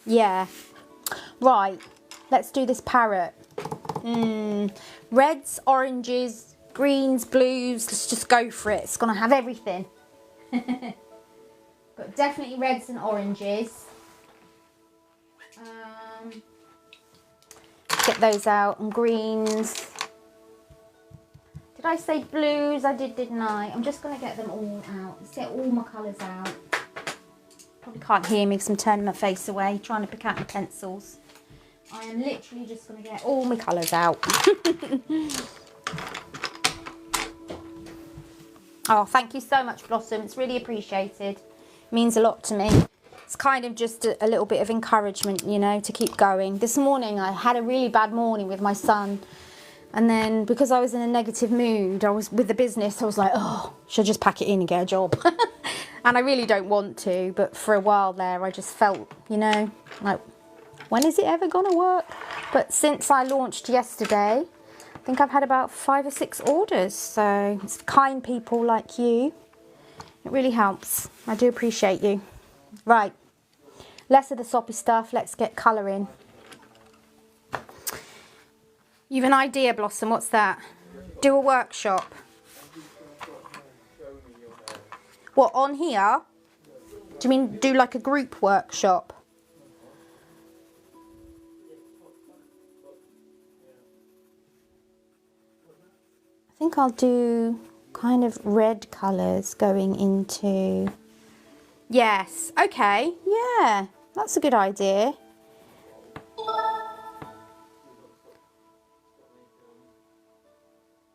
Yeah. Right, let's do this parrot. Reds, oranges, greens, blues. Let's just go for it. It's going to have everything. But definitely reds and oranges. Get those out. And greens. Did I say blues? I did, didn't I? I'm just going to get them all out. Let's get all my colours out. Probably can't hear me because I'm turning my face away, trying to pick out my pencils. I am literally just going to get all my colours out. Oh, thank you so much, Blossom. It's really appreciated. It means a lot to me. It's kind of just a little bit of encouragement, you know, to keep going. This morning, I had a really bad morning with my son. And then, because I was in a negative mood, I was with the business, I was like, oh, should I just pack it in and get a job? And I really don't want to. But for a while there, I just felt, you know, like, when is it ever going to work? But since I launched yesterday, I think I've had about 5 or 6 orders. So it's kind people like you. It really helps. I do appreciate you. Right. Less of the soppy stuff. Let's get colour in. You've an idea, Blossom. What's that? Do a workshop. What, on here? Do you mean do like a group workshop? I think I'll do kind of red colours going into... Yes, okay, yeah, that's a good idea.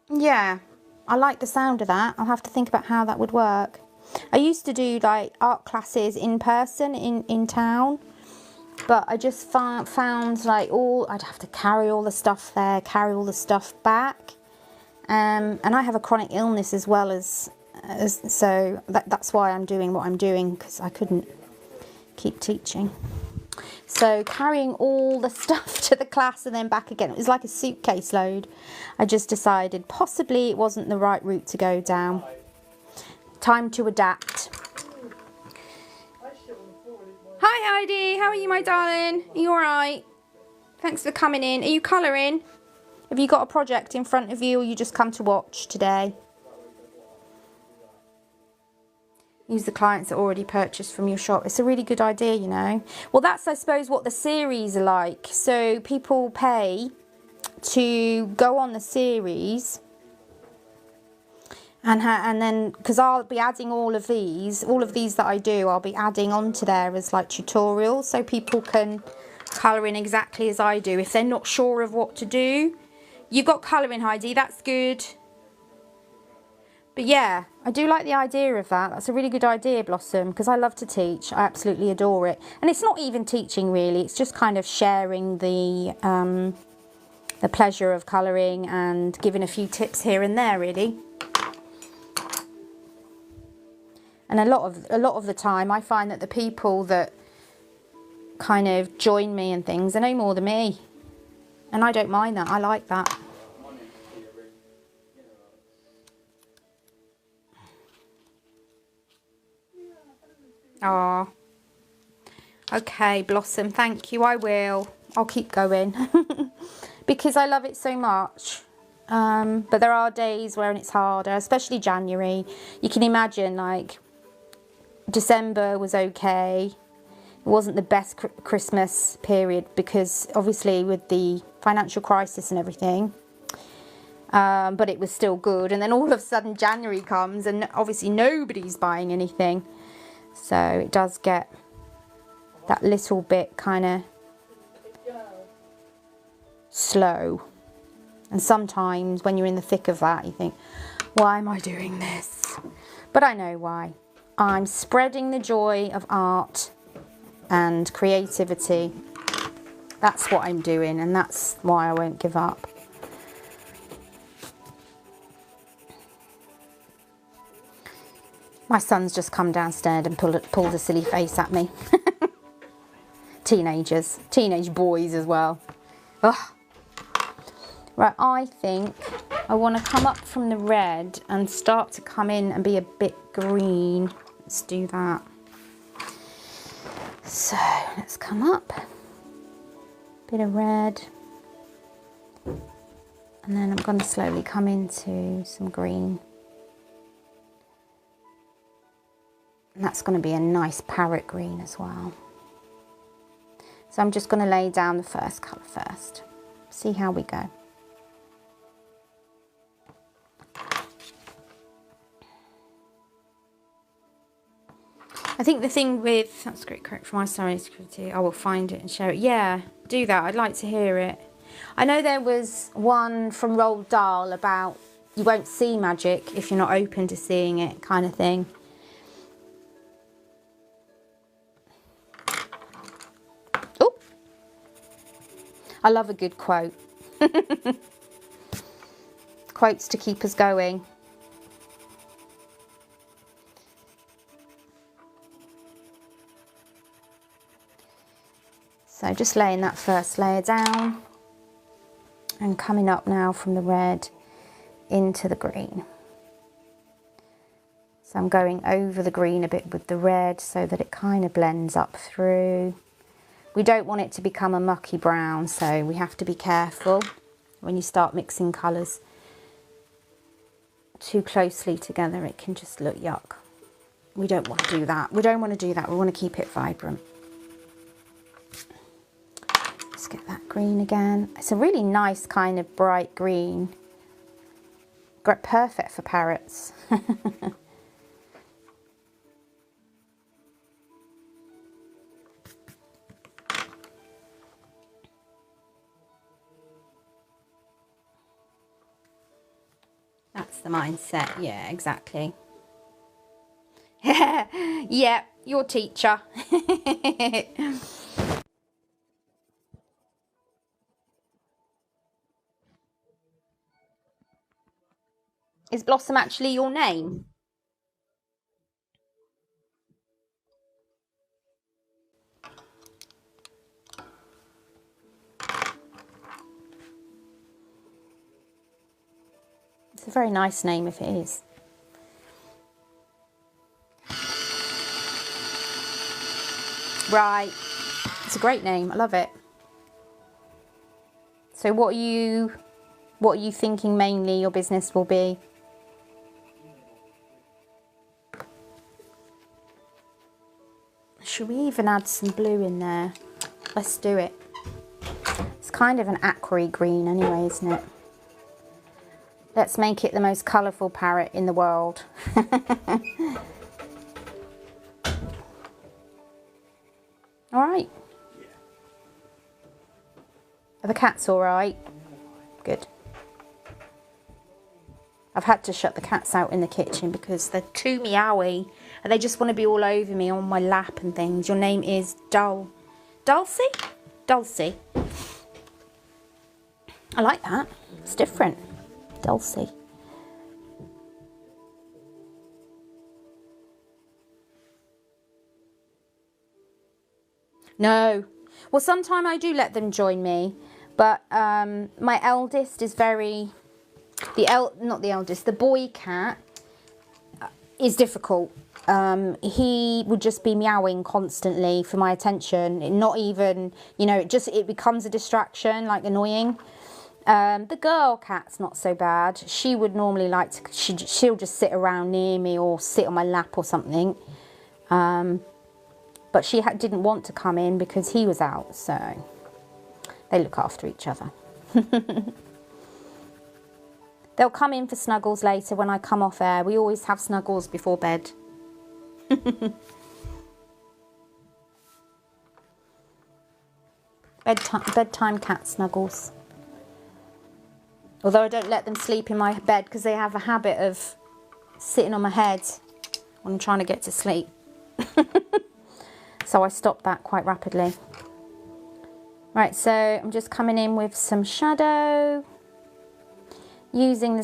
Yeah, I like the sound of that. I'll have to think about how that would work. I used to do like art classes in person in town, but I just found like I'd have to carry all the stuff there, carry all the stuff back. And I have a chronic illness as well so that's why I'm doing what I'm doing, because I couldn't keep teaching. So carrying all the stuff to the class and then back again, it was like a suitcase load. I just decided possibly it wasn't the right route to go down. Time to adapt. Hi Heidi, how are you, my darling? Are you alright? Thanks for coming in. Are you colouring? Have you got a project in front of you, or you just come to watch today? Use the clients that already purchased from your shop. It's a really good idea, you know. Well, that's, I suppose, what the series are like. So people pay to go on the series, and then, because I'll be adding all of these that I do, I'll be adding onto there as like tutorials, so people can colour in exactly as I do if they're not sure of what to do. You've got colouring, Heidi, that's good. But yeah, I do like the idea of that. That's a really good idea, Blossom, because I love to teach. I absolutely adore it. And it's not even teaching, really. It's just kind of sharing the pleasure of colouring and giving a few tips here and there, really. And a lot of the time, I find that the people that kind of join me and things, they know more than me. And I don't mind that. I like that. Oh, okay, Blossom, thank you. I will. I'll keep going because I love it so much. But there are days when it's harder, especially January. You can imagine, like, December was okay. It wasn't the best Christmas period because obviously with the financial crisis and everything. But it was still good. And then all of a sudden January comes and obviously nobody's buying anything. So it does get that little bit kind of slow. And sometimes when you're in the thick of that, you think, why am I doing this? But I know why. I'm spreading the joy of art and creativity. That's what I'm doing, and that's why I won't give up. My son's just come downstairs and pulled a silly face at me. Teenagers, teenage boys as well. Ugh. Right, I think I want to come up from the red and start to come in and be a bit green. Let's do that. So let's come up, bit of red, and then I'm going to slowly come into some green. And that's going to be a nice parrot green as well. So I'm just going to lay down the first colour first, see how we go. I think the thing with, that's great, correct for my security, I will find it and share it. Yeah, do that, I'd like to hear it. I know there was one from Roald Dahl about you won't see magic if you're not open to seeing it, kind of thing. Oh, I love a good quote. Quotes to keep us going. So just laying that first layer down and coming up now from the red into the green. So I'm going over the green a bit with the red so that it kind of blends up through. We don't want it to become a mucky brown, so we have to be careful when you start mixing colours too closely together. It can just look yuck. We don't want to do that. We don't want to do that. We want to keep it vibrant. Let's get that green again. It's a really nice kind of bright green. Perfect for parrots. That's the mindset. Yeah, exactly. Yeah, your teacher. Is Blossom actually your name? It's a very nice name if it is. Right. It's a great name. I love it. So what are you thinking mainly your business will be? Should we even add some blue in there? Let's do it. It's kind of an aqua green anyway, isn't it? Let's make it the most colourful parrot in the world. All right. Are the cats all right? Good. I've had to shut the cats out in the kitchen because they're too meowy and they just want to be all over me on my lap and things. Your name is Dulcie? Dulcie. I like that. It's different. Dulcie. No. Well, sometimes I do let them join me, but my eldest is very... not the eldest, the boy cat is difficult. He would just be meowing constantly for my attention. Not even, you know, it becomes a distraction, like annoying. The girl cat's not so bad. She would normally like to, she'll just sit around near me or sit on my lap or something. But she didn't want to come in because he was out, so they look after each other. They'll come in for snuggles later when I come off air. We always have snuggles before bed. Bedtime cat snuggles. Although I don't let them sleep in my bed because they have a habit of sitting on my head when I'm trying to get to sleep. So I stopped that quite rapidly. Right, so I'm just coming in with some shadow. Using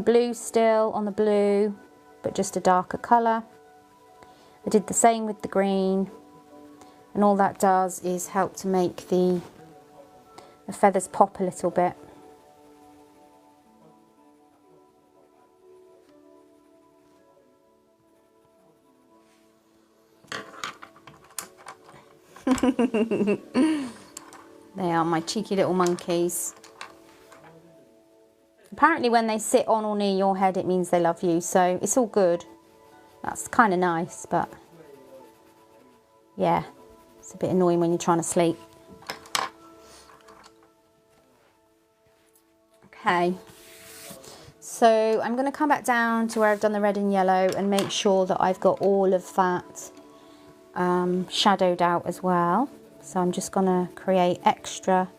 blue still on the blue, but just a darker colour. I did the same with the green, and all that does is help to make the feathers pop a little bit. They are my cheeky little monkeys. Apparently when they sit on or near your head, it means they love you. So it's all good. That's kind of nice, but yeah, it's a bit annoying when you're trying to sleep. Okay. So I'm going to come back down to where I've done the red and yellow and make sure that I've got all of that shadowed out as well. So I'm just going to create extra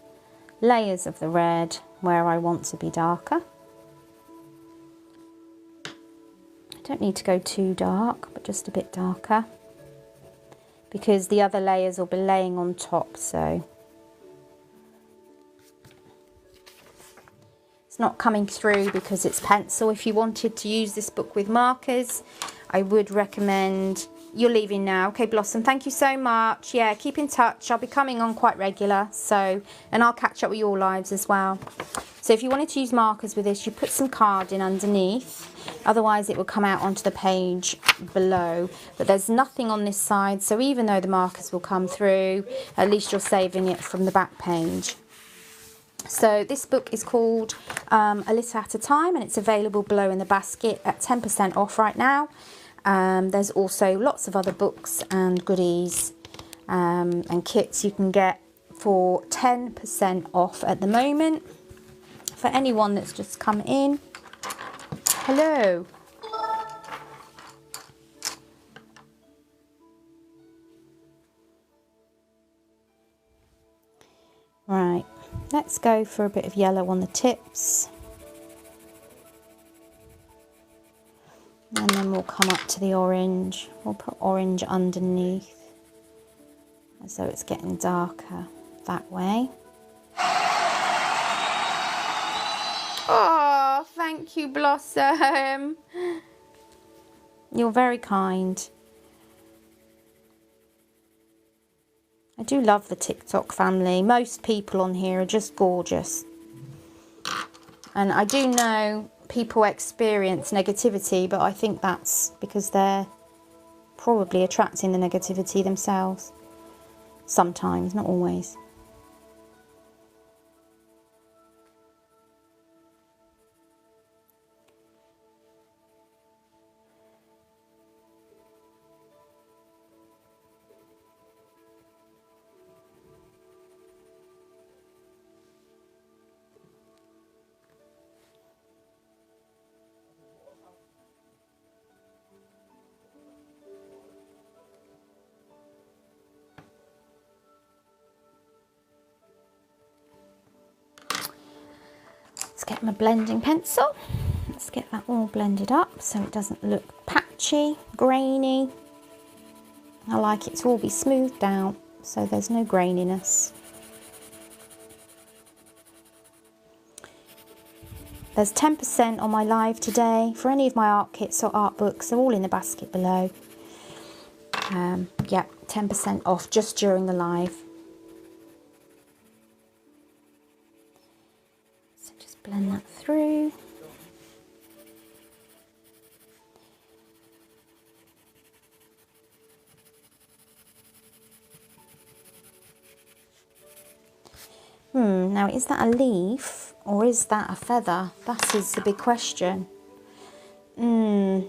layers of the red where I want to be darker. I don't need to go too dark, but just a bit darker, because the other layers will be laying on top, so it's not coming through because it's pencil. If you wanted to use this book with markers, I would recommend... You're leaving now. Okay, Blossom, thank you so much. Yeah, keep in touch. I'll be coming on quite regular, so, and I'll catch up with your lives as well. So if you wanted to use markers with this, you put some card in underneath. Otherwise, it will come out onto the page below. But there's nothing on this side, so even though the markers will come through, at least you're saving it from the back page. So this book is called A Little at a Time, and it's available below in the basket at 10% off right now. There's also lots of other books and goodies and kits you can get for 10% off at the moment. For anyone that's just come in, hello. Right, let's go for a bit of yellow on the tips. And then we'll come up to the orange. We'll put orange underneath, as though it's getting darker that way. Oh, thank you, Blossom. You're very kind. I do love the TikTok family. Most people on here are just gorgeous. And I do know people experience negativity, but I think that's because they're probably attracting the negativity themselves. Sometimes, not always. Let's get my blending pencil. Let's get that all blended up so it doesn't look patchy, grainy. I like it to all be smoothed out so there's no graininess. There's 10% on my live today for any of my art kits or art books. They're all in the basket below. Yeah, 10% off just during the live. Blend that through. Now is that a leaf or is that a feather? That is the big question. I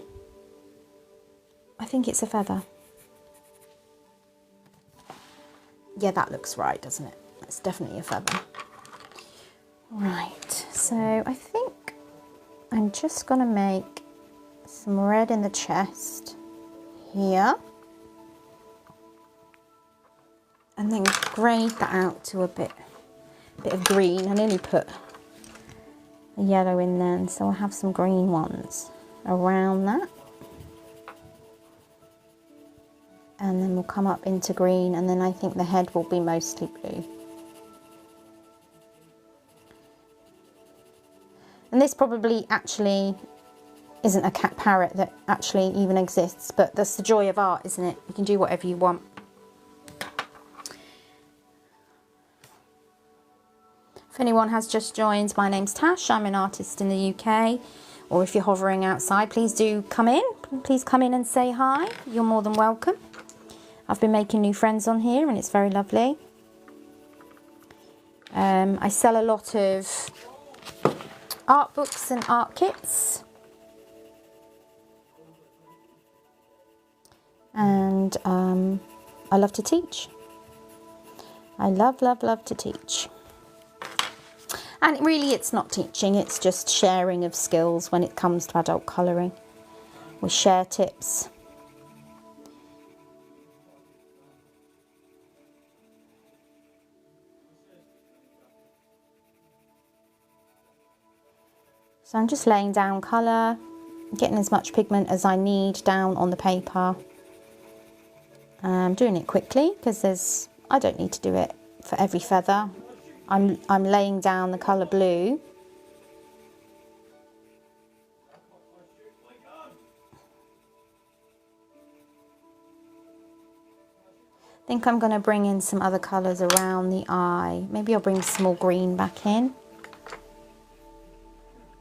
think it's a feather. Yeah, that looks right, doesn't it? It's definitely a feather. Right, so I think I'm just going to make some red in the chest here. And then grade that out to a bit of green. I nearly put the yellow in then, so I'll have some green ones around that. And then we'll come up into green, and then I think the head will be mostly blue. And this probably actually isn't a cat parrot that actually even exists, but that's the joy of art, isn't it? You can do whatever you want. If anyone has just joined, my name's Tash. I'm an artist in the UK. Or if you're hovering outside, please do come in. Please come in and say hi. You're more than welcome. I've been making new friends on here and it's very lovely. I sell a lot of art books and art kits. And I love to teach. I love, love, love to teach. And really it's not teaching, it's just sharing of skills when it comes to adult colouring. We share tips. So I'm just laying down colour, getting as much pigment as I need down on the paper. I'm doing it quickly because I don't need to do it for every feather. I'm laying down the colour blue. I think I'm going to bring in some other colours around the eye. Maybe I'll bring some more green back in.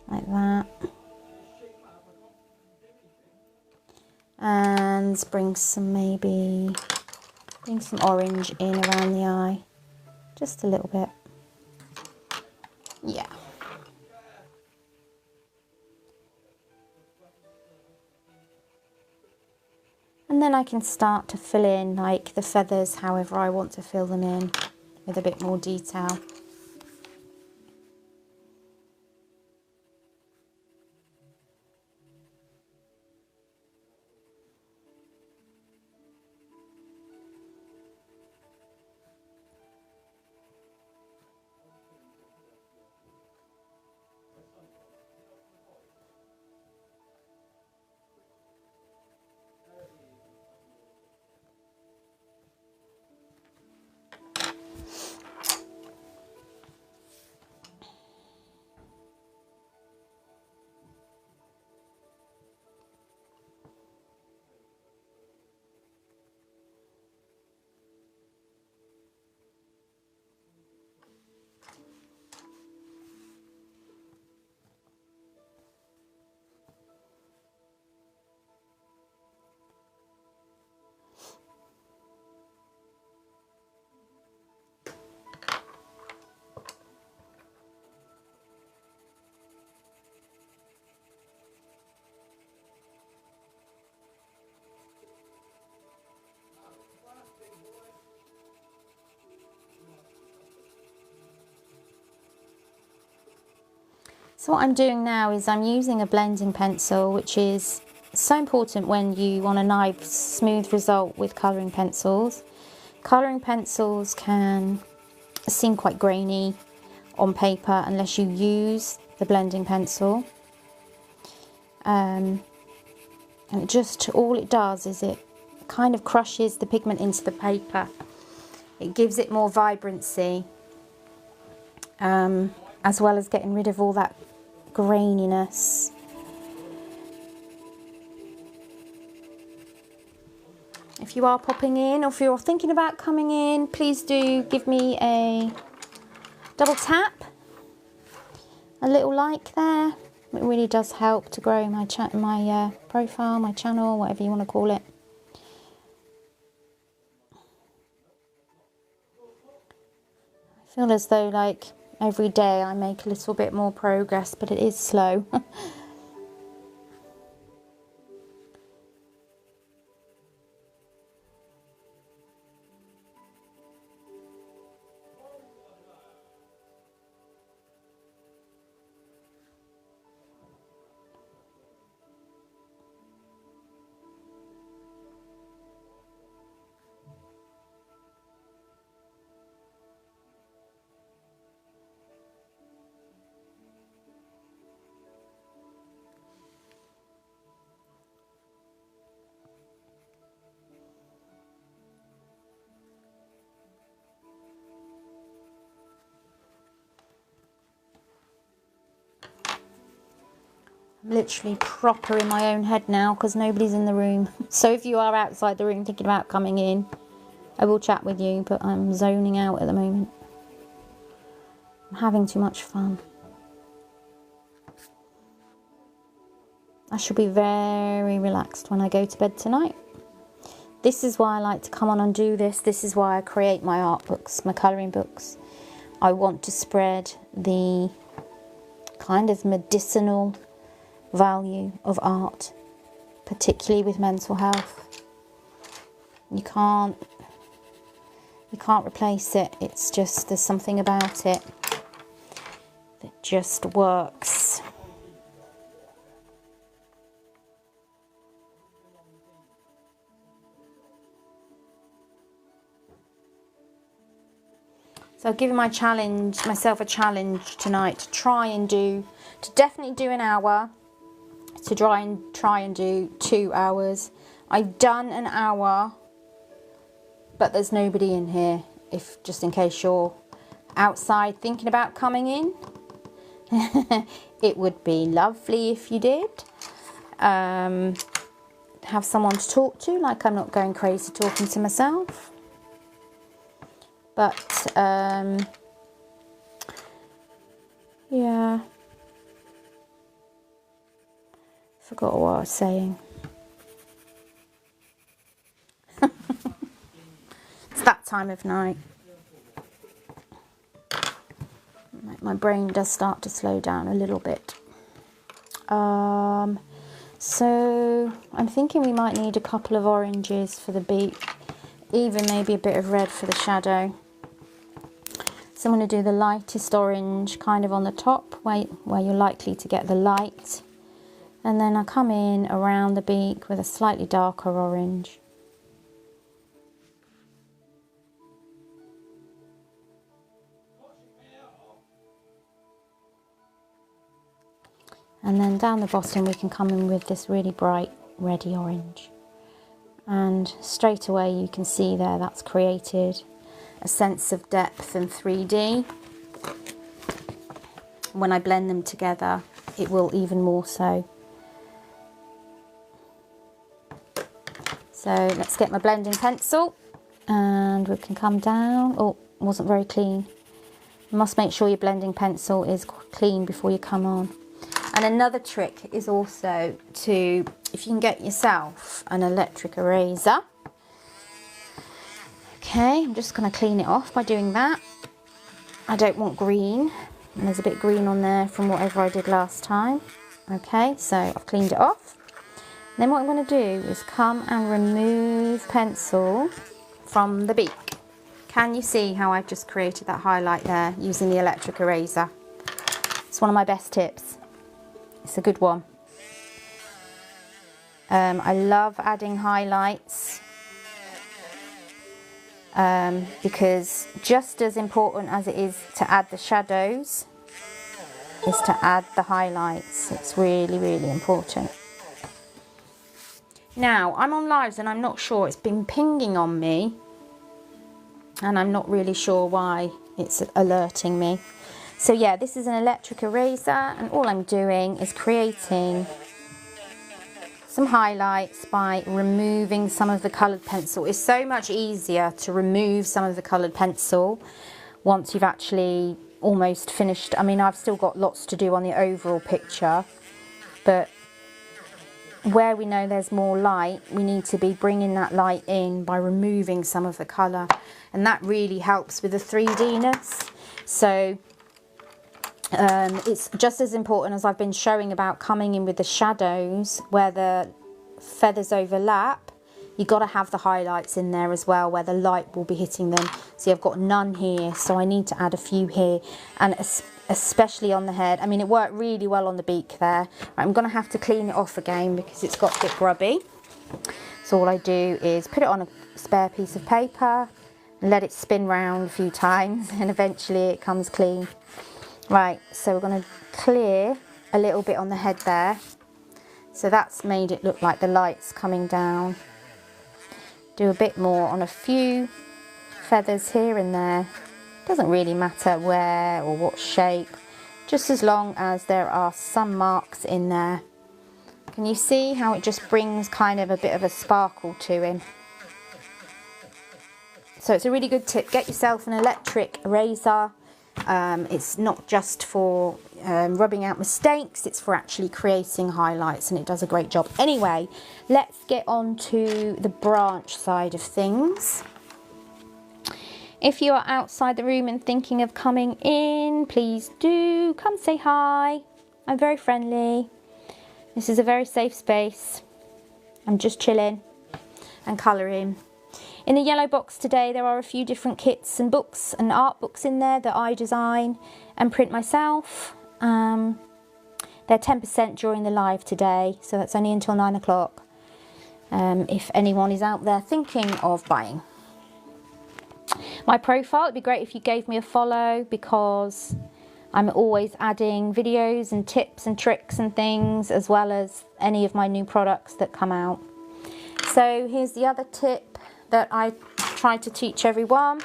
Like that. And bring some orange in around the eye. Just a little bit. Yeah. And then I can start to fill in like the feathers however I want to fill them in with a bit more detail. So what I'm doing now is I'm using a blending pencil, which is so important when you want a nice smooth result with colouring pencils. Colouring pencils can seem quite grainy on paper unless you use the blending pencil. And all it does is it kind of crushes the pigment into the paper. It gives it more vibrancy, as well as getting rid of all that graininess. If you are popping in or if you're thinking about coming in, please do give me a double tap, a little like there. It really does help to grow my profile, my channel, whatever you want to call it. I feel as though like every day I make a little bit more progress, but it is slow. I'm literally proper in my own head now because nobody's in the room. So if you are outside the room thinking about coming in, I will chat with you, but I'm zoning out at the moment. I'm having too much fun. I shall be very relaxed when I go to bed tonight. This is why I like to come on and do this. This is why I create my art books, my colouring books. I want to spread the kind of medicinal value of art, particularly with mental health. You can't replace it. It's just, there's something about it that just works. So I've given myself a challenge tonight to definitely do an hour, to try and do 2 hours. I've done an hour, but there's nobody in here, just in case you're outside thinking about coming in. It would be lovely if you did. Have someone to talk to, like I'm not going crazy talking to myself. But, yeah, forgot what I was saying. It's that time of night. My brain does start to slow down a little bit. So I'm thinking we might need a couple of oranges for the beak, even maybe a bit of red for the shadow. So I'm going to do the lightest orange kind of on the top where you're likely to get the light, and then I come in around the beak with a slightly darker orange. And then down the bottom we can come in with this really bright reddy orange. And straight away you can see there that's created a sense of depth and 3D. When I blend them together, it will even more so. So let's get my blending pencil and we can come down. Oh, it wasn't very clean. You must make sure your blending pencil is clean before you come on. And another trick is also to, if you can get yourself an electric eraser. Okay, I'm just going to clean it off by doing that. I don't want green, and there's a bit of green on there from whatever I did last time. Okay, so I've cleaned it off. Then what I'm going to do is come and remove pencil from the beak. Can you see how I've just created that highlight there using the electric eraser? It's one of my best tips. It's a good one. I love adding highlights because just as important as it is to add the shadows is to add the highlights. It's really, really important. Now, I'm on lives and I'm not sure, it's been pinging on me and I'm not really sure why it's alerting me. So yeah, this is an electric eraser and all I'm doing is creating some highlights by removing some of the coloured pencil. It's so much easier to remove some of the coloured pencil once you've actually almost finished. I mean, I've still got lots to do on the overall picture, but where we know there's more light, we need to be bringing that light in by removing some of the colour, and that really helps with the 3D-ness. So it's just as important as I've been showing about coming in with the shadows where the feathers overlap. You've got to have the highlights in there as well where the light will be hitting them. See, I've got none here, so I need to add a few here, and especially on the head. I mean, it worked really well on the beak there. I'm going to have to clean it off again because it's got a bit grubby. So all I do is put it on a spare piece of paper and let it spin round a few times, and eventually it comes clean. Right, so we're going to clear a little bit on the head there. So that's made it look like the light's coming down. Do a bit more on a few feathers here and there. Doesn't really matter where or what shape, just as long as there are some marks in there. Can you see how it just brings kind of a bit of a sparkle to him? So it's a really good tip. Get yourself an electric eraser It's not just for rubbing out mistakes, it's for actually creating highlights, and it does a great job. Anyway, let's get on to the branch side of things. If you are outside the room and thinking of coming in, please do come say hi. I'm very friendly. This is a very safe space. I'm just chilling and colouring. In the yellow box today, there are a few different kits and books and art books in there that I design and print myself. They're 10% during the live today, so that's only until 9 o'clock. If anyone is out there thinking of buying. My profile, it'd be great if you gave me a follow, because I'm always adding videos and tips and tricks and things, as well as any of my new products that come out. So here's the other tip that I try to teach everyone,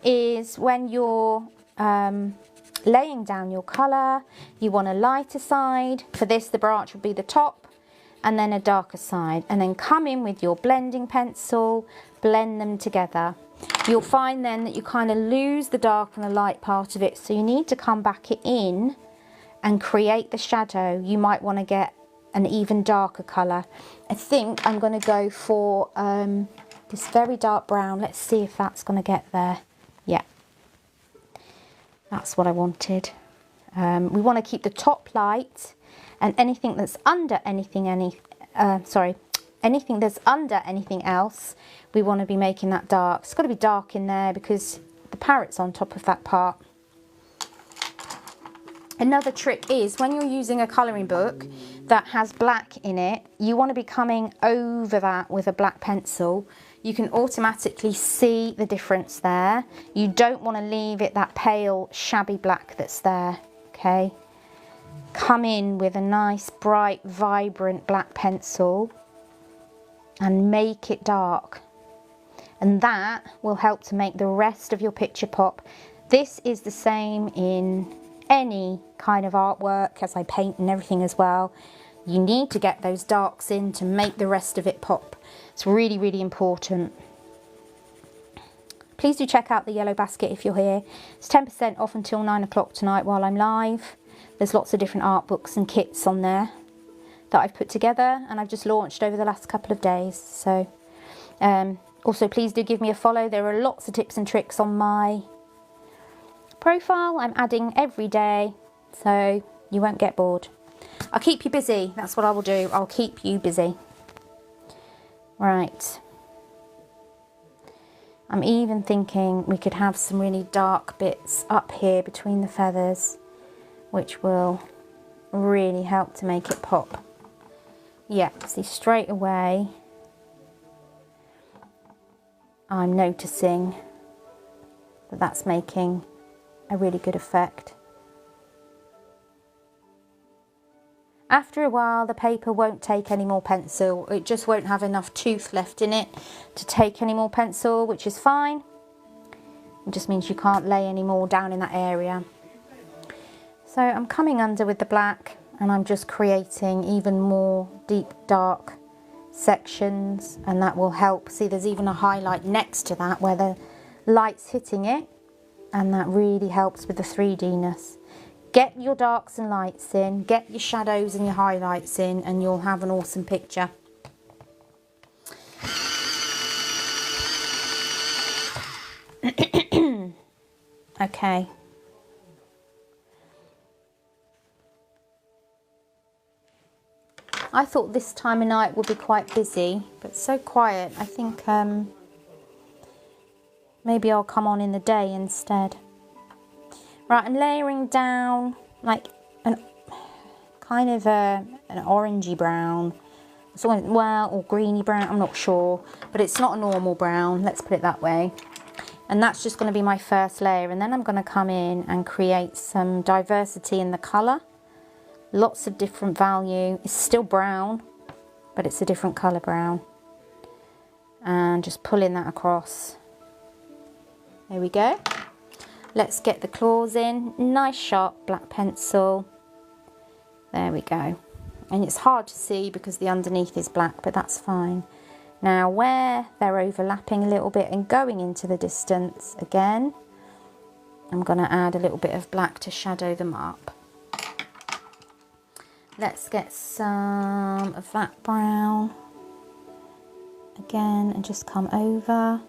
is when you're laying down your colour, you want a lighter side. For this, the branch would be the top, and then a darker side, and then come in with your blending pencil, blend them together. You'll find then that you kind of lose the dark and the light part of it, so you need to come back in and create the shadow. You might want to get an even darker colour. I think I'm going to go for this very dark brown. Let's see if that's going to get there. Yeah, that's what I wanted. We want to keep the top light, and anything that's under anything that's under anything else, we want to be making that dark. It's got to be dark in there because the parrot's on top of that part. Another trick is when you're using a colouring book that has black in it, you want to be coming over that with a black pencil. You can automatically see the difference there. You don't want to leave it that pale, shabby black that's there, okay? Come in with a nice, bright, vibrant black pencil and make it dark. And that will help to make the rest of your picture pop. This is the same in any kind of artwork, as I paint and everything as well. You need to get those darks in to make the rest of it pop. It's really, really important. Please do check out the yellow basket if you're here. It's 10% off until 9 o'clock tonight while I'm live. There's lots of different art books and kits on there that I've put together, and I've just launched over the last couple of days. So also please do give me a follow. There are lots of tips and tricks on my profile. I'm adding every day, so you won't get bored. I'll keep you busy. That's what I will do. I'll keep you busy. Right. I'm even thinking we could have some really dark bits up here between the feathers, which will really help to make it pop. Yeah, see, straight away I'm noticing that that's making a really good effect. After a while, the paper won't take any more pencil. It just won't have enough tooth left in it to take any more pencil, which is fine. It just means you can't lay any more down in that area. So I'm coming under with the black, and I'm just creating even more deep dark sections, and that will help. See, there's even a highlight next to that where the light's hitting it, and that really helps with the 3D-ness. Get your darks and lights in, get your shadows and your highlights in, and you'll have an awesome picture. Okay. I thought this time of night would be quite busy, but it's so quiet. I think maybe I'll come on in the day instead. Right, I'm layering down like an kind of an orangey brown, well, or greeny brown, I'm not sure, but it's not a normal brown, let's put it that way. And that's just going to be my first layer, and then I'm going to come in and create some diversity in the colour. Lots of different value. It's still brown, but it's a different colour brown. And just pulling that across. There we go. Let's get the claws in. Nice sharp black pencil. There we go. And it's hard to see because the underneath is black, but that's fine. Now where they're overlapping a little bit and going into the distance again, I'm going to add a little bit of black to shadow them up. Let's get some of that brown again and just come over.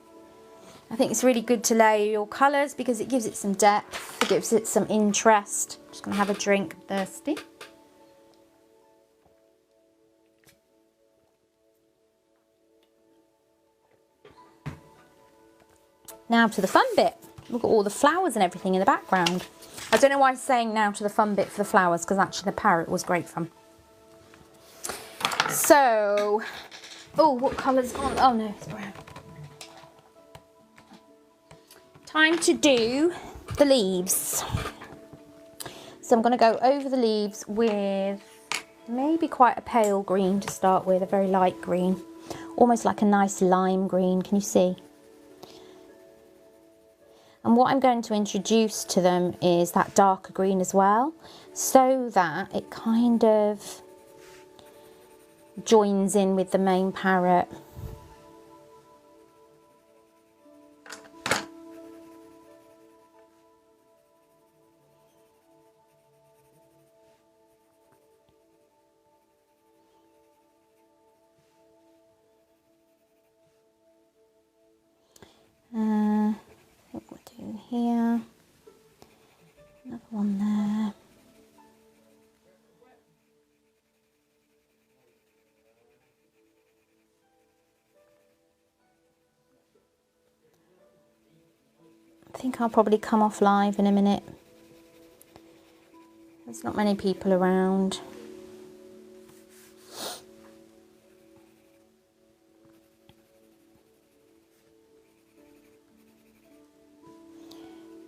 I think it's really good to layer your colours because it gives it some depth, it gives it some interest. Just going to have a drink, I'm thirsty. Now to the fun bit. Look at all the flowers and everything in the background. I don't know why I'm saying now to the fun bit for the flowers, because actually the parrot was great fun. So, oh, what colour's on? Oh no, it's brown. Time to do the leaves. So I'm going to go over the leaves with maybe quite a pale green to start with, a very light green. Almost like a nice lime green, can you see? And what I'm going to introduce to them is that darker green as well, so that it kind of joins in with the main parrot. I think we're doing here, another one there. I think I'll probably come off live in a minute. There's not many people around.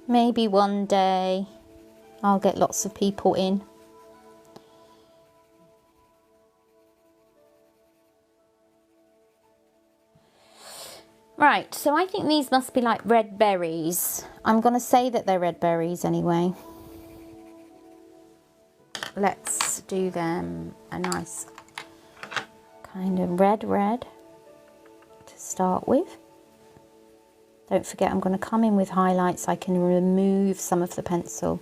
Maybe one day I'll get lots of people in. Right, so I think these must be like red berries. I'm going to say that they're red berries anyway. Let's do them a nice kind of red to start with. Don't forget, I'm going to come in with highlights. I can remove some of the pencil.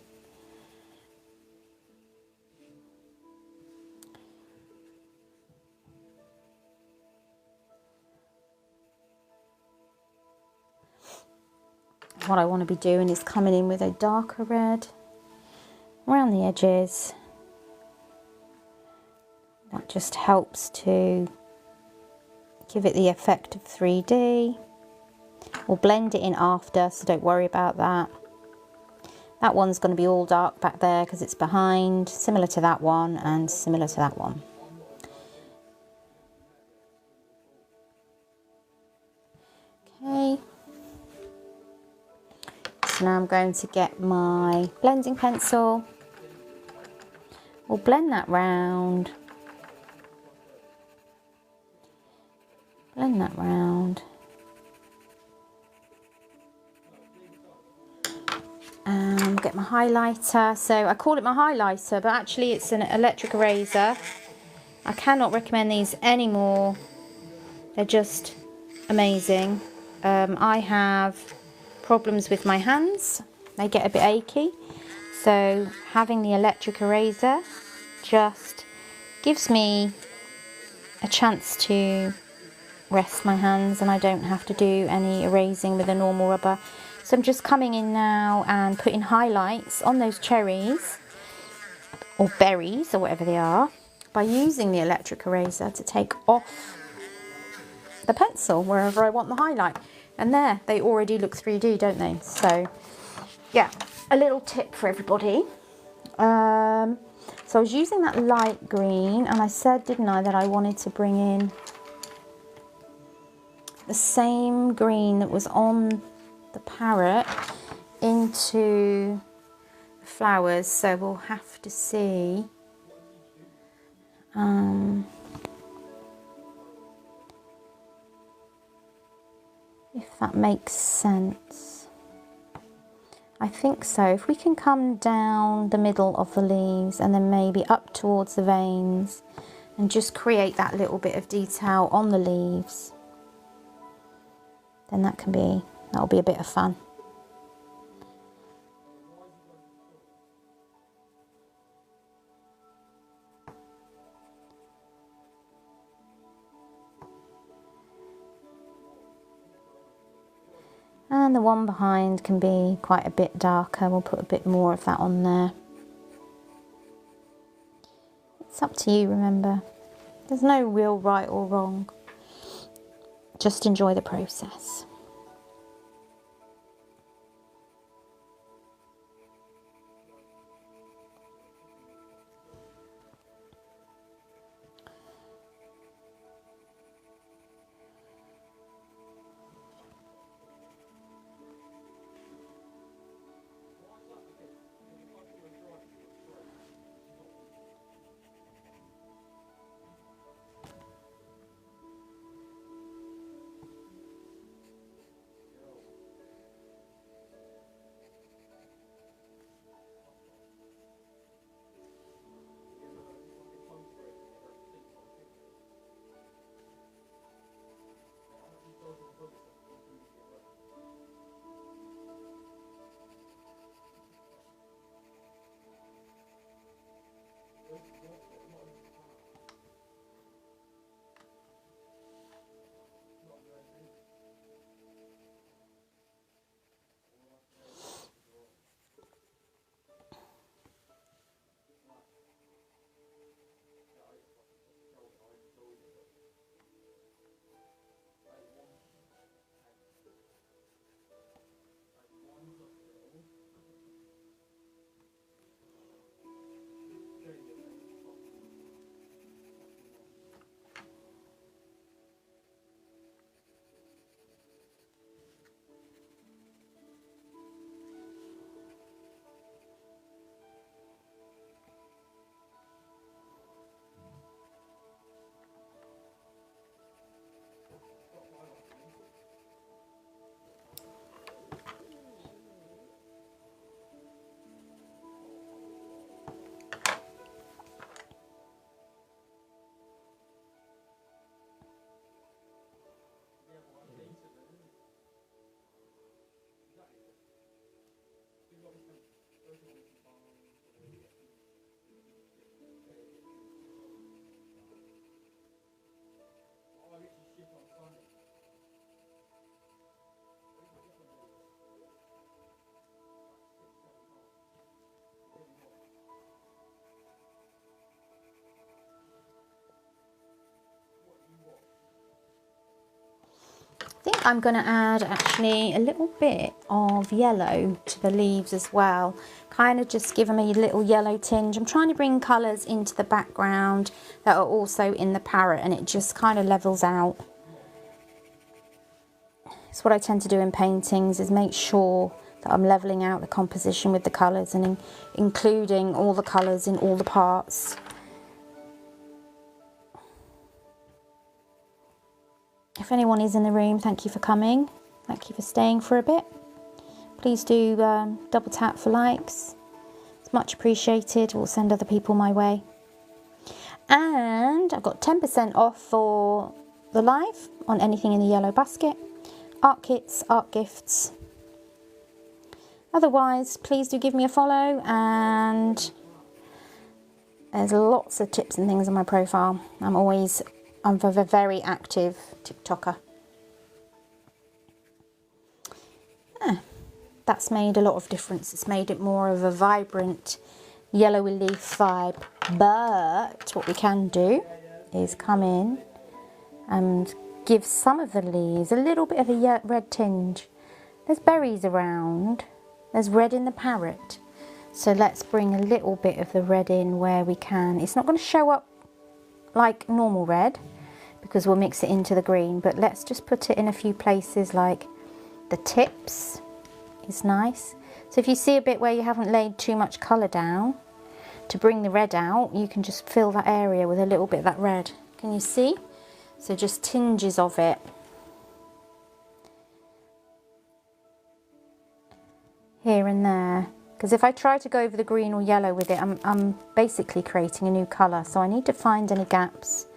What I want to be doing is coming in with a darker red around the edges. That just helps to give it the effect of 3D. We'll blend it in after, so don't worry about that. That one's going to be all dark back there because it's behind, similar to that one and similar to that one. Okay. So now I'm going to get my blending pencil. We'll blend that round. Blend that round. And get my highlighter. So I call it my highlighter, but actually it's an electric eraser. I cannot recommend these anymore. They're just amazing. I have problems with my hands. They get a bit achy. So having the electric eraser just gives me a chance to rest my hands, and I don't have to do any erasing with a normal rubber. So I'm just coming in now and putting highlights on those cherries or berries or whatever they are by using the electric eraser to take off the pencil wherever I want the highlight. And there, they already look 3D, don't they? So yeah, a little tip for everybody. So I was using that light green, and I said, didn't I, that I wanted to bring in the same green that was on the parrot into the flowers. So we'll have to see if that makes sense. I think so. If we can come down the middle of the leaves and then maybe up towards the veins and just create that little bit of detail on the leaves, then that'll be a bit of fun. the one behind can be quite a bit darker. We'll put a bit more of that on there. It's up to you, remember. There's no real right or wrong. Just enjoy the process. I think I'm going to add actually a little bit of yellow to the leaves as well. Kind of just give them a little yellow tinge. I'm trying to bring colours into the background that are also in the parrot, and it just kind of levels out. It's what I tend to do in paintings, is make sure that I'm levelling out the composition with the colours and including all the colours in all the parts. If anyone is in the room, thank you for coming. Thank you for staying for a bit. Please do double tap for likes. It's much appreciated. We'll send other people my way. And I've got 10% off for the live on anything in the yellow basket. Art kits, art gifts. Otherwise, please do give me a follow, and there's lots of tips and things on my profile. I'm a very active TikToker. That's made a lot of difference. It's made it more of a vibrant yellowy leaf vibe. But what we can do is come in and give some of the leaves a little bit of a red tinge. There's berries around. There's red in the parrot. So let's bring a little bit of the red in where we can. It's not going to show up like normal red, because we'll mix it into the green, but let's just put it in a few places, like the tips is nice. So if you see a bit where you haven't laid too much colour down to bring the red out, you can just fill that area with a little bit of that red. Can you see? So just tinges of it. Here and there. Because if I try to go over the green or yellow with it, I'm basically creating a new colour. So I need to find any gaps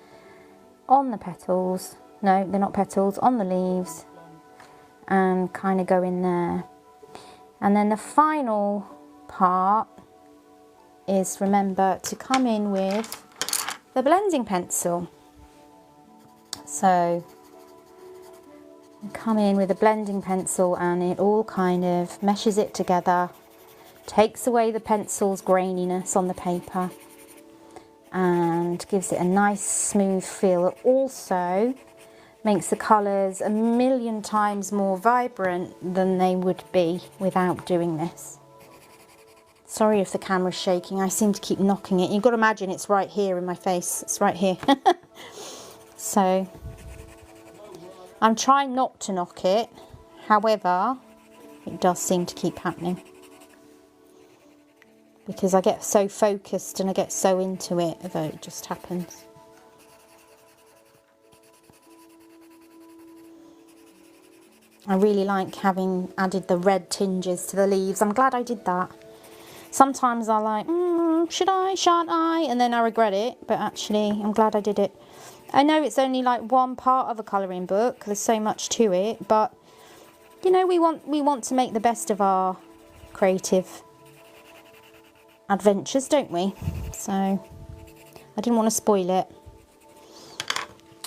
on the petals. No, they're not petals. On the leaves. And kind of go in there. And then the final part is, remember to come in with the blending pencil. So Come in with a blending pencil and it all kind of meshes it together, takes away the pencil's graininess on the paper and gives it a nice smooth feel. It also makes the colours a million times more vibrant than they would be without doing this. Sorry if the camera's shaking, I seem to keep knocking it. You've got to imagine it's right here in my face, it's right here. So I'm trying not to knock it, however, it does seem to keep happening. Because I get so focused and I get so into it that it just happens. I really like having added the red tinges to the leaves. I'm glad I did that. Sometimes I like, should I, shan't I? And then I regret it, but actually I'm glad I did it. I know it's only like one part of a colouring book, there's so much to it, but you know, we want to make the best of our creative adventures, don't we? So I didn't want to spoil it.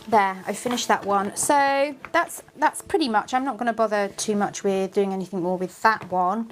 There, I finished that one. So that's pretty much, I'm not going to bother too much with doing anything more with that one.